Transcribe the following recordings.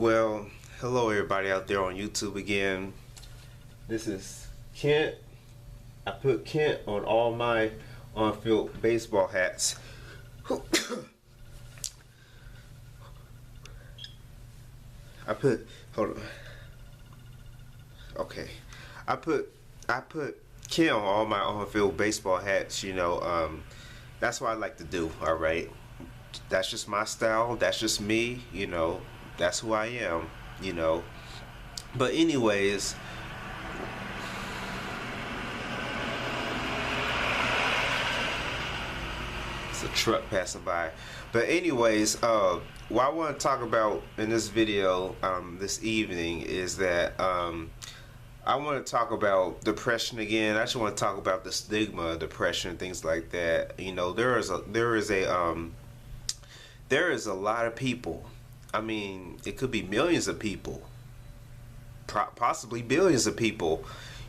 Well, hello everybody out there on YouTube again. This is Kent. I put Kent on all my on-field baseball hats. Hold on. Okay. I put Kent on all my on-field baseball hats, that's what I like to do, alright? That's just my style, that's just me, that's who I am, But anyways, it's a truck passing by. But anyways, what I want to talk about in this video this evening is that I want to talk about depression again. I just want to talk about the stigma of depression, things like that. There is a lot of people. I mean, it could be millions of people, possibly billions of people,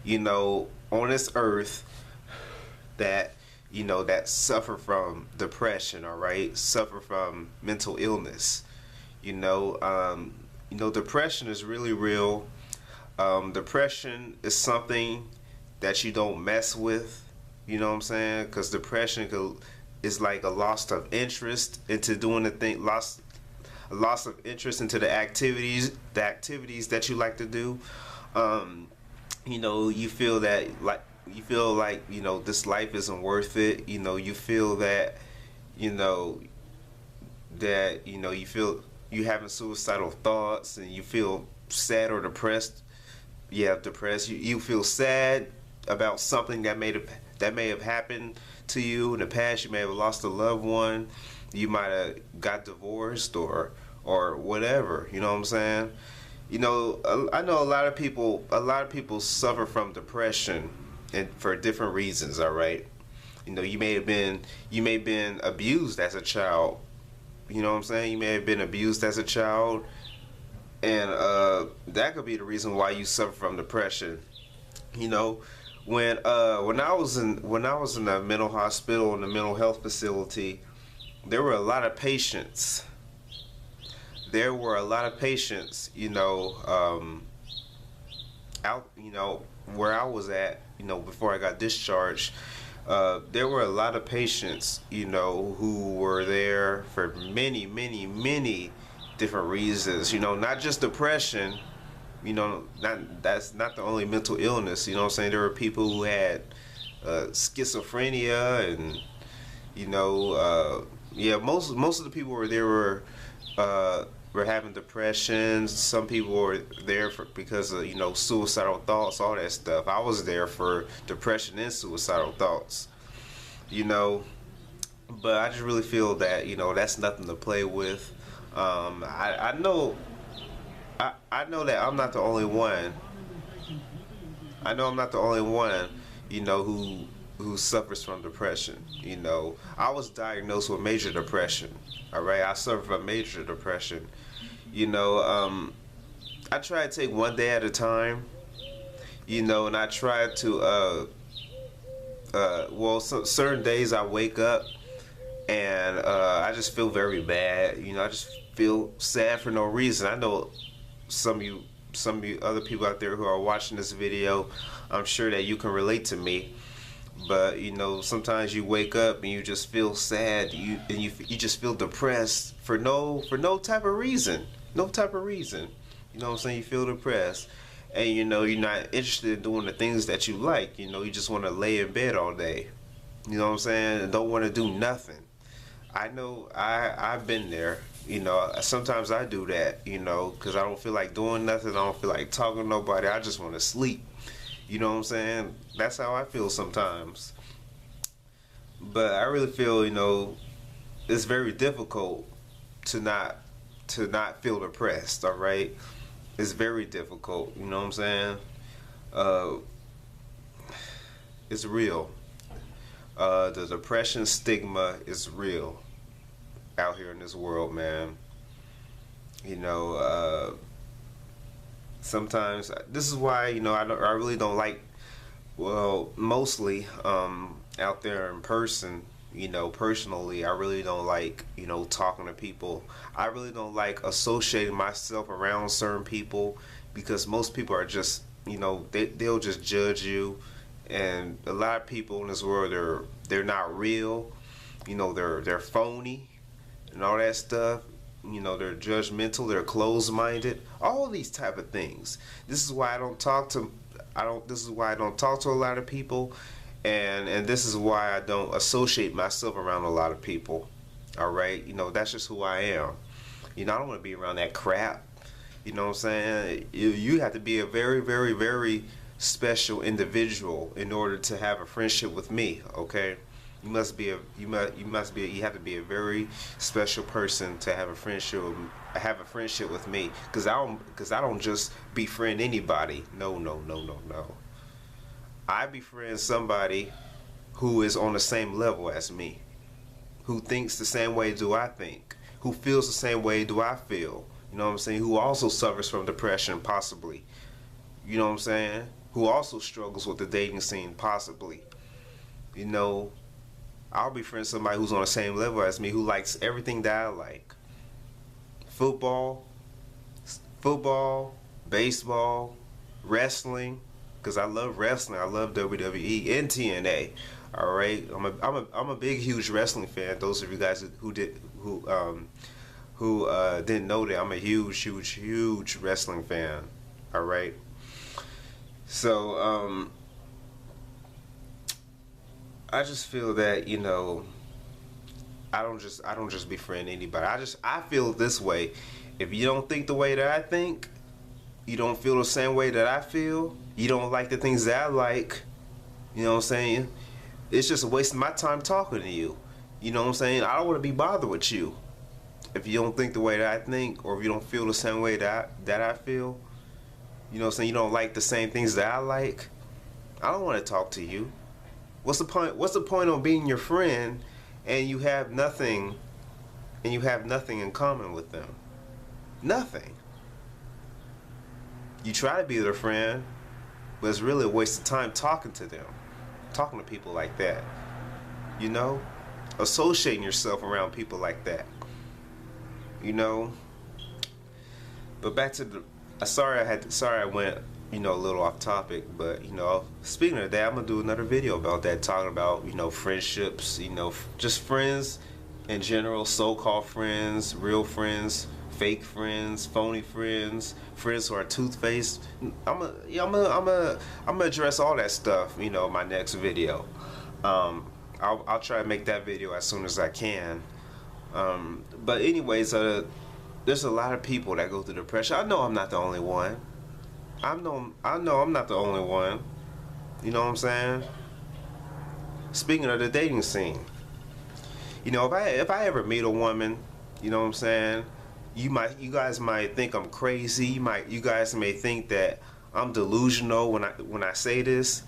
on this earth that that suffer from depression, all right, suffer from mental illness. Depression is really real. Depression is something that you don't mess with, you know what I'm saying? Because depression is like a loss of interest into doing the thing, a loss of interest into the activities that you like to do. You feel like this life isn't worth it. You feel that you feel you having suicidal thoughts, and you feel sad or depressed. Yeah, depressed. You feel sad about something that may have happened to you in the past. You may have lost a loved one. You might have got divorced or whatever. You know what I'm saying? I know a lot of people suffer from depression, and for different reasons. All right. You may have been abused as a child. You know what I'm saying? You may have been abused as a child. And that could be the reason why you suffer from depression. When I was in the mental hospital, in the mental health facility, there were a lot of patients. Out where I was at, before I got discharged. There were a lot of patients, who were there for many different reasons, not just depression, that's not the only mental illness, what I'm saying? There were people who had schizophrenia, and most of the people were there were having depression. Some people were there because of suicidal thoughts, all that stuff. I was there for depression and suicidal thoughts, but I just really feel that that's nothing to play with. I know that I'm not the only one. I know I'm not the only one, who suffers from depression. I was diagnosed with major depression. All right, I suffer from major depression. I try to take one day at a time. And I try to certain days I wake up and I just feel very bad. I just feel sad for no reason. I know some of you other people out there who are watching this video, I'm sure that you can relate to me. But sometimes you wake up and you just feel sad. You just feel depressed for no type of reason. No type of reason. You know what I'm saying? You feel depressed, and you're not interested in doing the things that you like. You just want to lay in bed all day. You know what I'm saying? And don't want to do nothing. I know I've been there. Sometimes I do that, because I don't feel like doing nothing. I don't feel like talking to nobody. I just want to sleep. You know what I'm saying? That's how I feel sometimes. But I really feel, it's very difficult to not feel depressed, all right? It's very difficult, you know what I'm saying? It's real. The depression stigma is real out here in this world, man. Sometimes this is why I really don't like, well, mostly out there in person, You know, personally, I really don't like, talking to people. I really don't like associating myself around certain people because most people are just, they'll just judge you. And a lot of people in this world, they're not real. They're phony and all that stuff. They're judgmental, they're closed-minded, all these type of things. This is why this is why I don't talk to a lot of people, and this is why I don't associate myself around a lot of people. All right, that's just who I am. I don't want to be around that crap. You know what I'm saying? You have to be a very, very, very special individual in order to have a friendship with me. Okay, you have to be a very special person to have a friendship with me. Cause I don't just befriend anybody. No, no, no, no, no. I befriend somebody who is on the same level as me, who thinks the same way do I think, who feels the same way do I feel. You know what I'm saying? Who also suffers from depression, possibly. You know what I'm saying? Who also struggles with the dating scene, possibly. I'll befriend somebody who's on the same level as me, who likes everything that I like. Football, baseball, wrestling, because I love wrestling. I love WWE and TNA. All right, I'm a big, huge wrestling fan. Those of you guys who didn't know that, I'm a huge, huge, huge wrestling fan. All right. So I just feel that I don't just befriend anybody. I feel this way. If you don't think the way that I think, you don't feel the same way that I feel, you don't like the things that I like, you know what I'm saying? It's just a waste of my time talking to you. You know what I'm saying? I don't want to be bothered with you. If you don't think the way that I think, or if you don't feel the same way that I feel, you know what I'm saying? You don't like the same things that I like, I don't want to talk to you. What's the point? What's the point of being your friend and you have nothing in common with them? Nothing. You try to be their friend, but it's really a waste of time talking to them, talking to people like that. Associating yourself around people like that. But back to the. Sorry I went a little off topic, but speaking of that, I'm gonna do another video about that, talking about friendships, just friends in general, so-called friends, real friends, fake friends, phony friends, friends who are toothpaste. I'm gonna address all that stuff, in my next video. I'll try to make that video as soon as I can. But anyways, there's a lot of people that go through depression. I know I'm not the only one. I know I'm not the only one. You know what I'm saying? Speaking of the dating scene, if I ever meet a woman, you know what I'm saying, you guys might think I'm crazy. You guys may think that I'm delusional when I say this,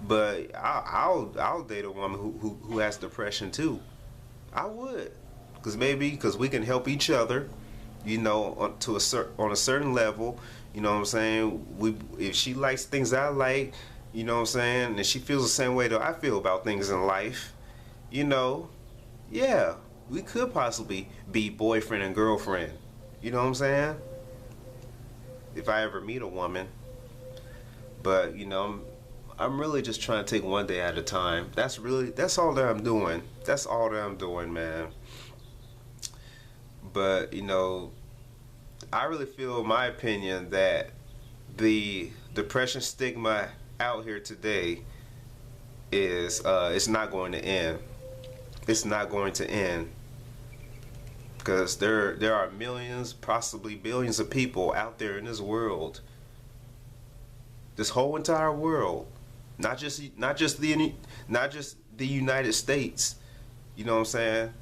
but I'll date a woman who has depression too. I would, because we can help each other, on a certain level. You know what I'm saying? If she likes things I like, you know what I'm saying, and she feels the same way that I feel about things in life, yeah, we could possibly be boyfriend and girlfriend. You know what I'm saying? If I ever meet a woman. But, I'm really just trying to take one day at a time. That's all that I'm doing. That's all that I'm doing, man. But, I really feel, in my opinion, that the depression stigma out here today is it's not going to end. It's not going to end, because there are millions, possibly billions of people out there in this world, this whole entire world, not just the United States. You know what I'm saying?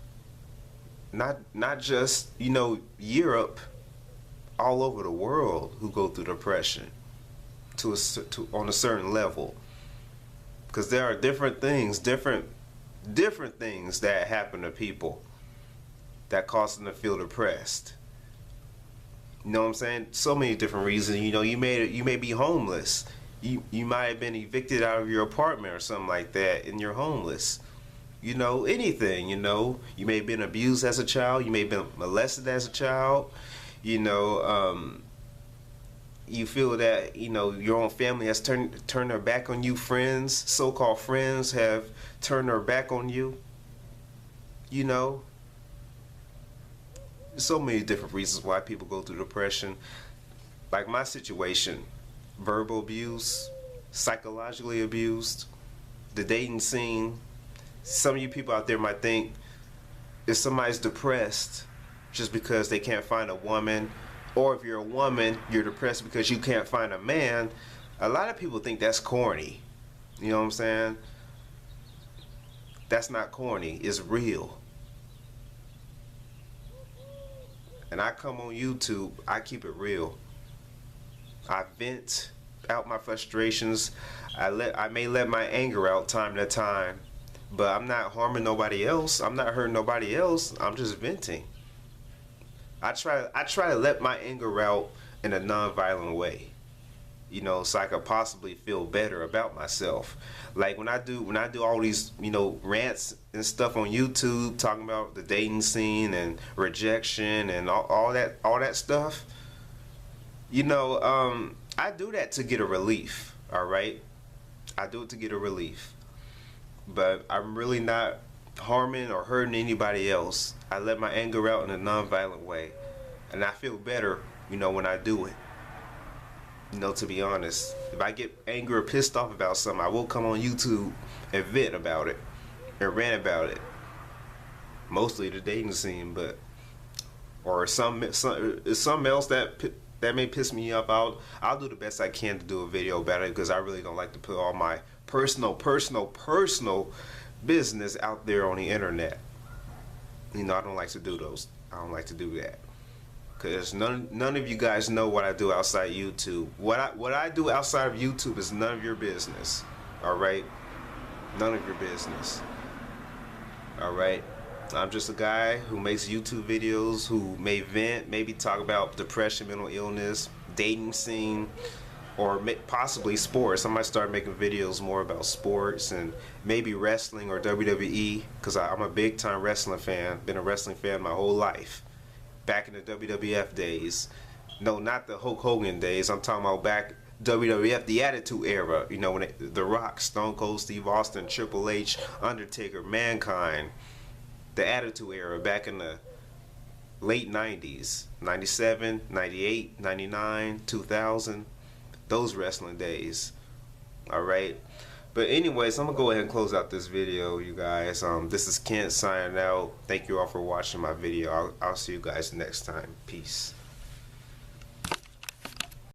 Not just Europe. All over the world who go through depression on a certain level, because there are different things that happen to people that cause them to feel depressed. You know what I'm saying? So many different reasons. You may be homeless. You might have been evicted out of your apartment or something like that, and you're homeless. You know, anything, you know. You may have been abused as a child, you may have been molested as a child, you know, you feel that, you know, your own family has turned their back on you, friends, so-called friends have turned their back on you, you know. There's so many different reasons why people go through depression. Like my situation, verbal abuse, psychologically abused, the dating scene. Some of you people out there might think if somebody's depressed just because they can't find a woman, or if you're a woman, you're depressed because you can't find a man. A lot of people think that's corny. You know what I'm saying? That's not corny, it's real. And I come on YouTube, I keep it real. I vent out my frustrations. I may let my anger out time to time, but I'm not harming nobody else. I'm not hurting nobody else. I'm just venting. I try to let my anger out in a non-violent way, you know, so I could possibly feel better about myself. Like when I do all these, you know, rants and stuff on YouTube talking about the dating scene and rejection and all that stuff, you know, I do that to get a relief. All right, I do it to get a relief, but I'm really not harming or hurting anybody else. I let my anger out in a non-violent way, and I feel better, you know, when I do it. You know, to be honest, if I get angry or pissed off about something, I will come on YouTube and vent about it and rant about it. Mostly the dating scene, but or something else that may piss me off. I'll do the best I can to do a video about it, because I really don't like to put all my personal business out there on the internet. You know, I don't like to do those. I don't like to do that, because none of you guys know what I do outside YouTube. What I do outside of YouTube is none of your business. All right, none of your business. All right, I'm just a guy who makes YouTube videos, who may vent, maybe talk about depression, mental illness, dating scene, or possibly sports. I might start making videos more about sports and maybe wrestling or WWE, because I'm a big time wrestling fan. Been a wrestling fan my whole life. Back in the WWF days. No, not the Hulk Hogan days. I'm talking about back WWF, the Attitude Era. You know, when The Rock, Stone Cold Steve Austin, Triple H, Undertaker, Mankind. The Attitude Era back in the late 90s. 97, 98, 99, 2000. Those wrestling days. Alright, but anyways, I'm gonna go ahead and close out this video, you guys. This is Kent signing out. Thank you all for watching my video. I'll see you guys next time. Peace.